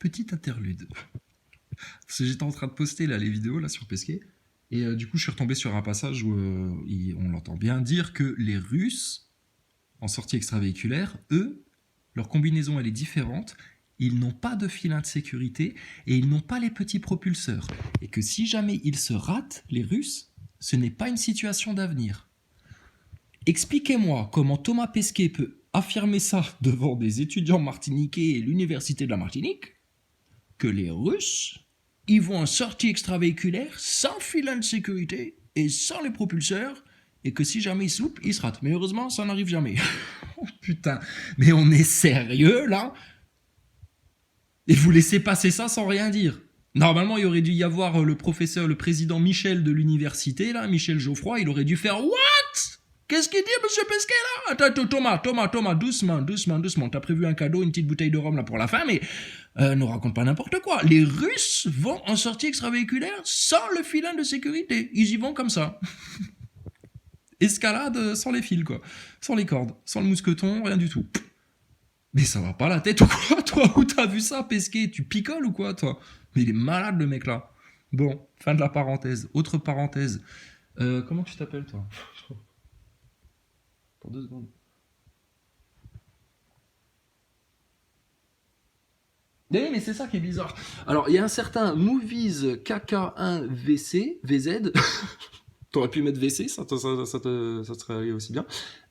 Petite interlude. Parce que j'étais en train de poster là, les vidéos là, sur Pesquet. Et du coup, je suis retombé sur un passage où on l'entend bien dire que les Russes, en sortie extravéhiculaire, eux, leur combinaison elle est différente. Ils n'ont pas de filin de sécurité et ils n'ont pas les petits propulseurs. Et que si jamais ils se ratent, les Russes, ce n'est pas une situation d'avenir. Expliquez-moi comment Thomas Pesquet peut affirmer ça devant des étudiants martiniquais et l'université de la Martinique, que les Russes, ils vont en sortie extravéhiculaire sans filin de sécurité et sans les propulseurs, et que si jamais ils se loupent, ils se ratent. Mais heureusement, ça n'arrive jamais. Oh putain, mais on est sérieux là? Et vous laissez passer ça sans rien dire. Normalement, il aurait dû y avoir le professeur, le président Michel de l'université, là, Michel Geoffroy, il aurait dû faire « What ?» Qu'est-ce qu'il dit, monsieur Pesquet, là? Attends, Thomas, doucement. T'as prévu un cadeau, une petite bouteille de rhum, là, pour la fin, mais ne raconte pas n'importe quoi. Les Russes vont en sortie extravéhiculaire sans le filin de sécurité. Ils y vont comme ça. Escalade sans les fils, quoi. Sans les cordes, sans le mousqueton, rien du tout. Mais ça va pas la tête ou quoi, toi? Où t'as vu ça, Pesquet? Tu picoles ou quoi, toi? Mais il est malade, le mec, là. Bon, fin de la parenthèse. Autre parenthèse. Comment tu t'appelles, toi? Pour 2 secondes. Mais c'est ça qui est bizarre. Alors, il y a un certain Movies KK1VC, VZ. T'aurais pu mettre VC, ça serait allé aussi bien.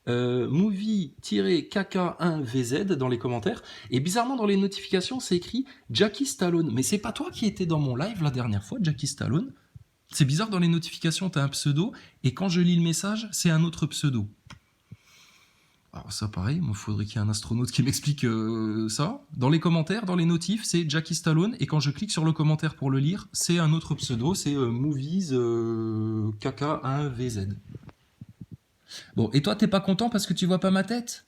Movie-KK1VZ dans les commentaires. Et bizarrement, dans les notifications, c'est écrit Jackie Stallone. Mais c'est pas toi qui étais dans mon live la dernière fois, Jackie Stallone. C'est bizarre, dans les notifications, t'as un pseudo. Et quand je lis le message, c'est un autre pseudo. Alors ça, pareil, il faudrait qu'il y ait un astronaute qui m'explique ça. Dans les commentaires, dans les notifs, c'est Jackie Stallone. Et quand je clique sur le commentaire pour le lire, c'est un autre pseudo, c'est Movies KK1VZ. Bon, et toi, t'es pas content parce que tu vois pas ma tête?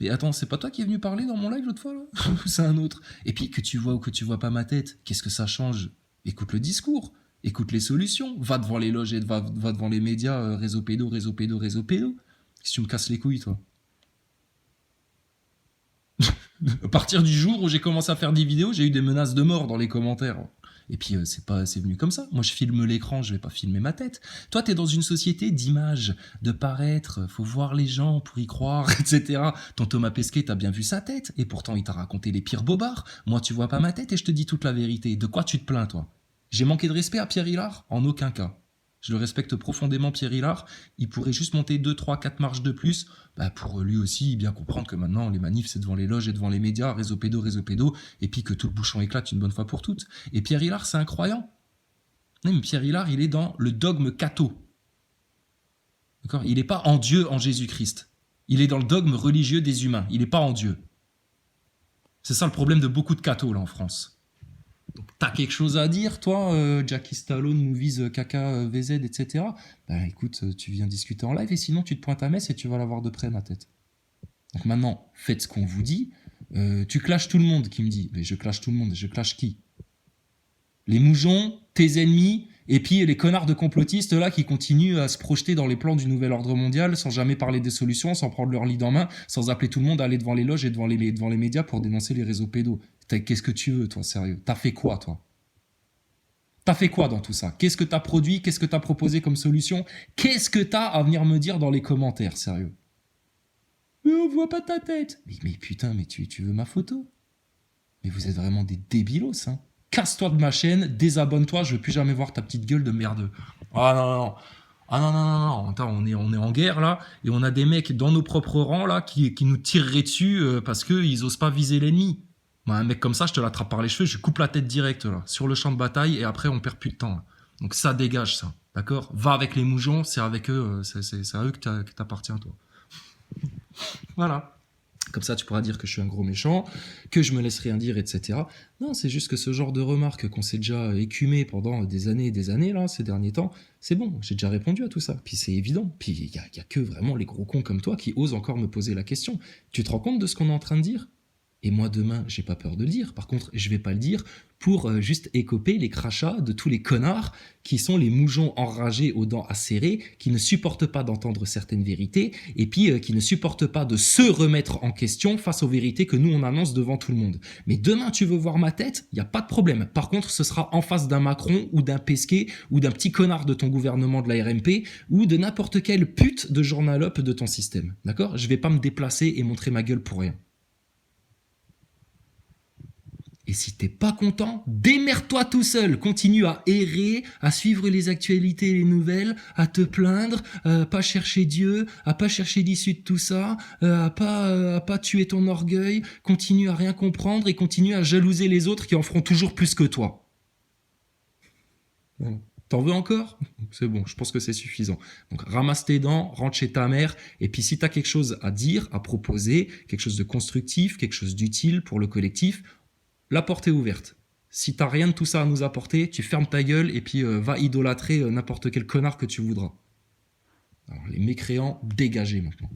Et attends, c'est pas toi qui es venu parler dans mon live l'autre fois, là? C'est un autre. Et puis, que tu vois ou que tu vois pas ma tête, qu'est-ce que ça change? Écoute le discours, écoute les solutions, va devant les loges et va devant les médias, réseau pédo. Si tu me casses les couilles, toi. À partir du jour où j'ai commencé à faire des vidéos, j'ai eu des menaces de mort dans les commentaires. Et puis c'est venu comme ça. Moi je filme l'écran, je vais pas filmer ma tête. Toi t'es dans une société d'image, de paraître, faut voir les gens pour y croire, etc. Ton Thomas Pesquet, t'as bien vu sa tête, et pourtant il t'a raconté les pires bobards. Moi tu vois pas ma tête et je te dis toute la vérité. De quoi tu te plains, toi? J'ai manqué de respect à Pierre Hilard? En aucun cas. Je le respecte profondément, Pierre Hilard. Il pourrait juste monter 2, 3, 4 marches de plus, pour lui aussi bien comprendre que maintenant les manifs c'est devant les loges et devant les médias, réseau pédo, et puis que tout le bouchon éclate une bonne fois pour toutes. Et Pierre Hilard, c'est un croyant. Non, mais Pierre Hilard, il est dans le dogme catho. D'accord? Il n'est pas en Dieu, en Jésus-Christ. Il est dans le dogme religieux des humains. Il n'est pas en Dieu. C'est ça le problème de beaucoup de cathos là en France. Donc, t'as quelque chose à dire, toi, Jackie Stallone, Movies, Kaka, VZ, etc. Écoute, tu viens discuter en live et sinon tu te pointes à Metz et tu vas la voir de près, ma tête. Donc maintenant, faites ce qu'on vous dit. Tu clashes tout le monde, qui me dit. Mais je clash tout le monde. Je clash qui? Les moujons, tes ennemis, et puis les connards de complotistes là qui continuent à se projeter dans les plans du nouvel ordre mondial sans jamais parler des solutions, sans prendre leur lead en main, sans appeler tout le monde à aller devant les loges et devant les médias pour dénoncer les réseaux pédos. Qu'est-ce que tu veux, toi, sérieux? T'as fait quoi, toi? T'as fait quoi dans tout ça? Qu'est-ce que t'as produit? Qu'est-ce que t'as proposé comme solution? Qu'est-ce que t'as à venir me dire dans les commentaires, sérieux? Mais on voit pas ta tête. Mais putain, mais tu veux ma photo? Mais vous êtes vraiment des débilos, hein. Casse-toi de ma chaîne, désabonne-toi, je veux plus jamais voir ta petite gueule de merdeux. Ah non. Ah non. Attends, on est en guerre là, et on a des mecs dans nos propres rangs là qui nous tireraient dessus parce qu'ils osent pas viser l'ennemi. Moi, un mec comme ça, je te l'attrape par les cheveux, je coupe la tête direct là, sur le champ de bataille, et après on perd plus de temps. Là. Donc ça dégage ça, d'accord? Va avec les moujons, c'est avec eux, c'est à eux que t'appartiens toi. Voilà. Comme ça, tu pourras dire que je suis un gros méchant, que je me laisse rien dire, etc. Non, c'est juste que ce genre de remarques qu'on s'est déjà écumé pendant des années et des années, là, ces derniers temps, c'est bon, j'ai déjà répondu à tout ça. Puis c'est évident. Puis il y a que vraiment les gros cons comme toi qui osent encore me poser la question. Tu te rends compte de ce qu'on est en train de dire? Et moi, demain, j'ai pas peur de le dire. Par contre, je vais pas le dire pour juste écoper les crachats de tous les connards qui sont les moujons enragés aux dents acérées, qui ne supportent pas d'entendre certaines vérités, et puis qui ne supportent pas de se remettre en question face aux vérités que nous, on annonce devant tout le monde. Mais demain, tu veux voir ma tête, il n'y a pas de problème. Par contre, ce sera en face d'un Macron, ou d'un Pesquet, ou d'un petit connard de ton gouvernement de la RMP, ou de n'importe quelle pute de journalope de ton système. D'accord ? Je vais pas me déplacer et montrer ma gueule pour rien. Et si t'es pas content, démerde-toi tout seul. Continue à errer, à suivre les actualités et les nouvelles, à te plaindre, à pas chercher Dieu, à pas chercher l'issue de tout ça, à pas tuer ton orgueil. Continue à rien comprendre et continue à jalouser les autres qui en feront toujours plus que toi. Bon. T'en veux encore ? C'est bon, je pense que c'est suffisant. Donc ramasse tes dents, rentre chez ta mère, et puis si t'as quelque chose à dire, à proposer, quelque chose de constructif, quelque chose d'utile pour le collectif, la porte est ouverte. Si t'as rien de tout ça à nous apporter, tu fermes ta gueule et puis va idolâtrer n'importe quel connard que tu voudras. Alors les mécréants, dégagez maintenant.